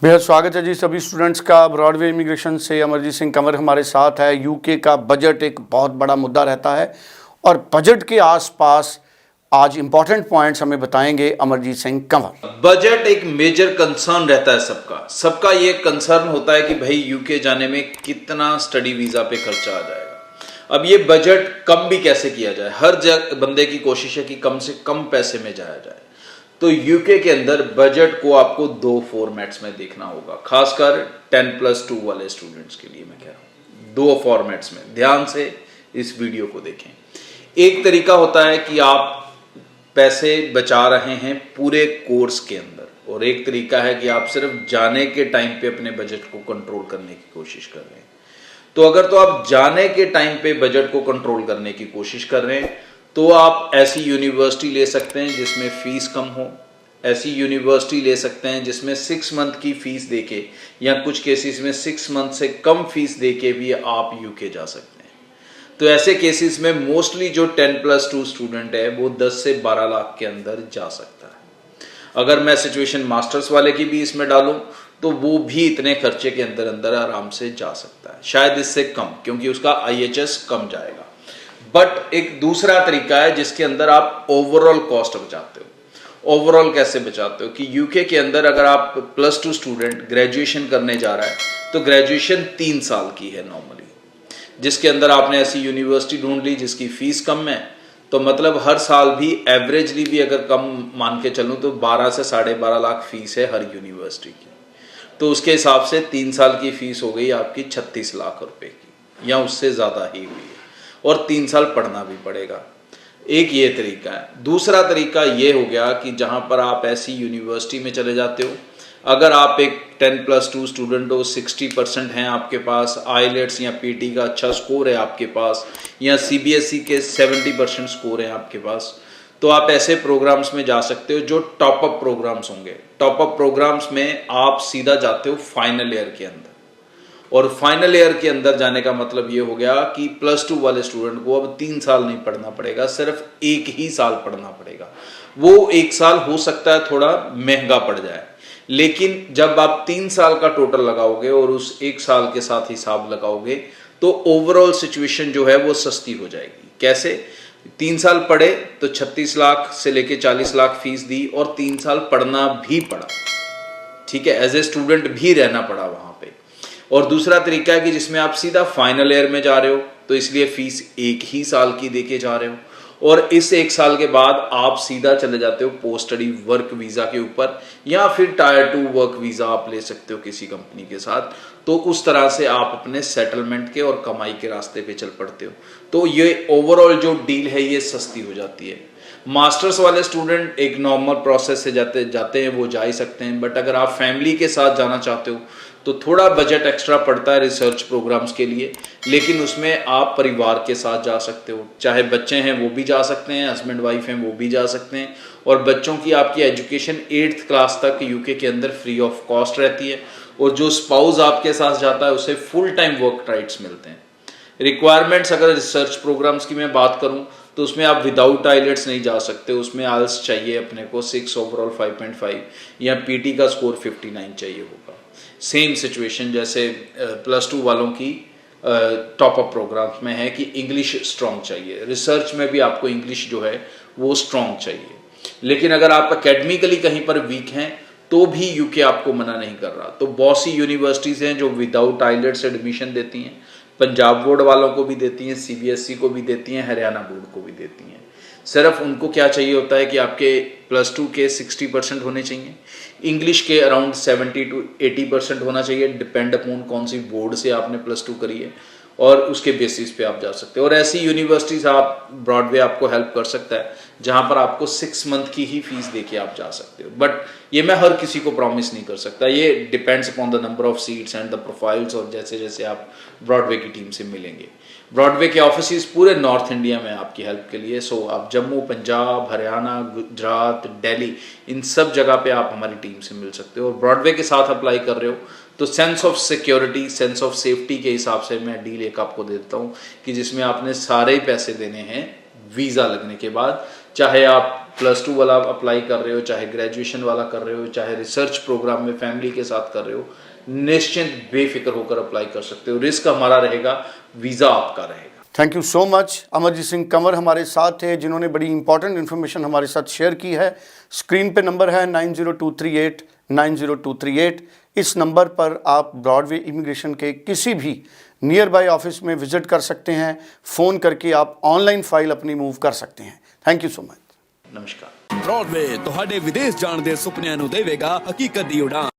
बेहद स्वागत है जी सभी स्टूडेंट्स का। ब्रॉडवे इमिग्रेशन से अमरजीत सिंह कंवर हमारे साथ है। यूके का बजट एक बहुत बड़ा मुद्दा रहता है और बजट के आसपास आज इंपॉर्टेंट पॉइंट्स हमें बताएंगे अमरजीत सिंह कंवर। बजट एक मेजर कंसर्न रहता है सबका ये कंसर्न होता है कि भाई यूके जाने में कितना स्टडी वीजा पे खर्चा आ जाएगा। अब ये बजट कम भी कैसे किया जाए, हर बंदे की कोशिश है कि कम से कम पैसे में जाया जाए। तो यूके के अंदर बजट को आपको दो फॉर्मेट्स में देखना होगा, खासकर 10+2 वाले स्टूडेंट्स के लिए मैं कह रहा हूं। दो फॉर्मेट्स में ध्यान से इस वीडियो को देखें। एक तरीका होता है कि आप पैसे बचा रहे हैं पूरे कोर्स के अंदर, और एक तरीका है कि आप सिर्फ जाने के टाइम पे अपने बजट को कंट्रोल करने की कोशिश कर रहे हैं। तो अगर तो आप जाने के टाइम पे बजट को कंट्रोल करने की कोशिश कर रहे हैं तो आप ऐसी यूनिवर्सिटी ले सकते हैं जिसमें फीस कम हो, ऐसी यूनिवर्सिटी ले सकते हैं जिसमें 6 मंथ की फीस देके या कुछ केसेस में 6 मंथ से कम फीस देके भी आप यूके जा सकते हैं। तो ऐसे केसेस में मोस्टली जो 10+2 स्टूडेंट है वो 10 से 12 लाख के अंदर जा सकता है। अगर मैं सिचुएशन मास्टर्स वाले की भी इसमें डालूं तो वो भी इतने खर्चे के अंदर अंदर आराम से जा सकता है, शायद इससे कम, क्योंकि उसका IHS कम जाएगा। बट एक दूसरा तरीका है जिसके अंदर आप ओवरऑल कॉस्ट बचाते हो। ओवरऑल कैसे बचाते हो कि यूके के अंदर अगर आप +2 स्टूडेंट ग्रेजुएशन करने जा रहा है तो ग्रेजुएशन 3 साल की है नॉर्मली, जिसके अंदर आपने ऐसी यूनिवर्सिटी ढूंढ ली जिसकी फीस कम है। तो मतलब हर साल भी एवरेजली भी अगर कम मान के चलूं तो 12 से 12.5 लाख फीस है हर यूनिवर्सिटी की। तो उसके हिसाब से 3 साल की फीस हो गई आपकी 36 लाख रुपए की, या उससे ज्यादा ही हुई है, और 3 साल पढ़ना भी पड़ेगा। एक ये तरीका है। दूसरा तरीका ये हो गया कि जहां पर आप ऐसी यूनिवर्सिटी में चले जाते हो, अगर आप एक 10+2 स्टूडेंट हो, 60% हैं आपके पास, आईलेट्स या पीटी का अच्छा स्कोर है आपके पास, या सीबीएसई के 70% स्कोर है आपके पास, तो आप ऐसे प्रोग्राम्स में जा सकते हो जो टॉप अप प्रोग्राम्स होंगे। टॉप अप प्रोग्राम्स में आप सीधा जाते हो फाइनल ईयर के अंदर, और फाइनल ईयर के अंदर जाने का मतलब ये हो गया कि +2 वाले स्टूडेंट को अब 3 साल नहीं पढ़ना पड़ेगा, सिर्फ 1 ही साल पढ़ना पड़ेगा। वो 1 साल हो सकता है थोड़ा महंगा पड़ जाए, लेकिन जब आप 3 साल का टोटल लगाओगे और उस 1 साल के साथ हिसाब लगाओगे तो ओवरऑल सिचुएशन जो है वो सस्ती हो जाएगी। कैसे? 3 साल पढ़े तो 36 लाख से लेके 40 लाख फीस दी, और 3 साल पढ़ना भी पड़ा, ठीक है, एज ए स्टूडेंट भी रहना पड़ा वहां पे। और दूसरा तरीका है कि जिसमें आप सीधा फाइनल ईयर में जा रहे हो, तो इसलिए फीस 1 ही साल की देके जा रहे हो, और इस 1 साल के बाद आप सीधा चले जाते हो पोस्ट स्टडी वर्क वीजा के ऊपर, या फिर टायर 2 वर्क वीजा आप ले सकते हो किसी कंपनी के साथ। तो उस तरह से आप अपने सेटलमेंट के और कमाई के रास्ते पे चल पड़ते हो। तो ये ओवरऑल जो डील है ये सस्ती हो जाती है। मास्टर्स वाले स्टूडेंट एक नॉर्मल प्रोसेस से जाते हैं, वो जा ही सकते हैं। बट अगर आप फैमिली के साथ जाना चाहते हो तो थोड़ा बजट एक्स्ट्रा पड़ता है रिसर्च प्रोग्राम्स के लिए, लेकिन उसमें आप परिवार के साथ जा सकते हो। चाहे बच्चे हैं वो भी जा सकते हैं, हस्बैंड वाइफ हैं वो भी जा सकते हैं, और बच्चों की आपकी एजुकेशन 8th क्लास तक यूके के अंदर फ्री ऑफ कॉस्ट रहती है, और जो स्पाउस आपके साथ जाता है उसे फुल टाइम वर्क राइट्स मिलते हैं। रिक्वायरमेंट्स अगर रिसर्च प्रोग्राम्स की मैं बात करूं तो उसमें आप विदाउट आइलेट्स नहीं जा सकते, उसमें आइल्स चाहिए अपने को 6 ओवरऑल 5.5, या पीटी का स्कोर 59 चाहिए होगा। सेम सिचुएशन जैसे +2 वालों की टॉप अप प्रोग्राम्स में है कि इंग्लिश स्ट्रॉन्ग चाहिए। रिसर्च में भी आपको इंग्लिश जो है वो स्ट्रॉन्ग चाहिए। लेकिन अगर आप एकेडमिकली कहीं पर वीक हैं तो भी यूके आपको मना नहीं कर रहा। तो बहुत सी यूनिवर्सिटीज़ हैं जो विदाउट आइलेट्स एडमिशन देती हैं, पंजाब बोर्ड वालों को भी देती हैं, सीबीएसई को भी देती हैं, हरियाणा बोर्ड को भी देती हैं। सिर्फ उनको क्या चाहिए होता है कि आपके +2 के 60% होने चाहिए, इंग्लिश के अराउंड 70 to 80% होना चाहिए, डिपेंड अपॉन कौन सी बोर्ड से आपने +2 करी है, और उसके बेसिस पे आप जा सकते हो। और ऐसी यूनिवर्सिटीज़ आप ब्रॉडवे आपको हेल्प कर सकता है जहां पर आपको 6 मंथ की ही फीस देके आप जा सकते हो। बट ये मैं हर किसी को प्रॉमिस नहीं कर सकता, ये depends upon the number of seats and the profiles, और जैसे जैसे आप ब्रॉडवे की टीम से मिलेंगे। ब्रॉडवे के ऑफिस पूरे नॉर्थ इंडिया में आपकी हेल्प के लिए। सो आप जम्मू, पंजाब, हरियाणा, गुजरात, दिल्ली, इन सब जगह पे आप हमारी टीम से मिल सकते हो। और ब्रॉडवे के साथ अप्लाई कर रहे हो तो sense of security, sense of safety के हिसाब से मैं डील एक आपको देता हूँ कि जिसमें आपने सारे पैसे देने हैं वीज़ा लगने के बाद, चाहे आप +2 वाला अप्लाई कर रहे हो, चाहे ग्रेजुएशन वाला कर रहे हो, चाहे रिसर्च प्रोग्राम में फैमिली के साथ कर रहे हो, निश्चिंत बेफिक्र होकर अप्लाई कर सकते हो। रिस्क हमारा रहेगा, वीज़ा आपका रहेगा। Thank you so much. Amarjeet Singh Kanwar हमारे साथ है, जिन्होंने बड़ी इंपॉर्टेंट इन्फॉर्मेशन हमारे साथ शेयर की है। स्क्रीन पे नंबर है 9023890238। इस नंबर पर आप ब्रॉडवे इमिग्रेशन के किसी भी नियर बाय ऑफिस में विजिट कर सकते हैं। फ़ोन करके आप ऑनलाइन फाइल अपनी मूव कर सकते हैं। Thank you so much. नमस्कार। ब्रॉडवे ਤੁਹਾਡੇ ਵਿਦੇਸ਼ ਜਾਣ ਦੇ ਸੁਪਨਿਆਂ ਨੂੰ ਦੇਵੇਗਾ ਹਕੀਕਤ ਦੀ ਉਡਾਨ।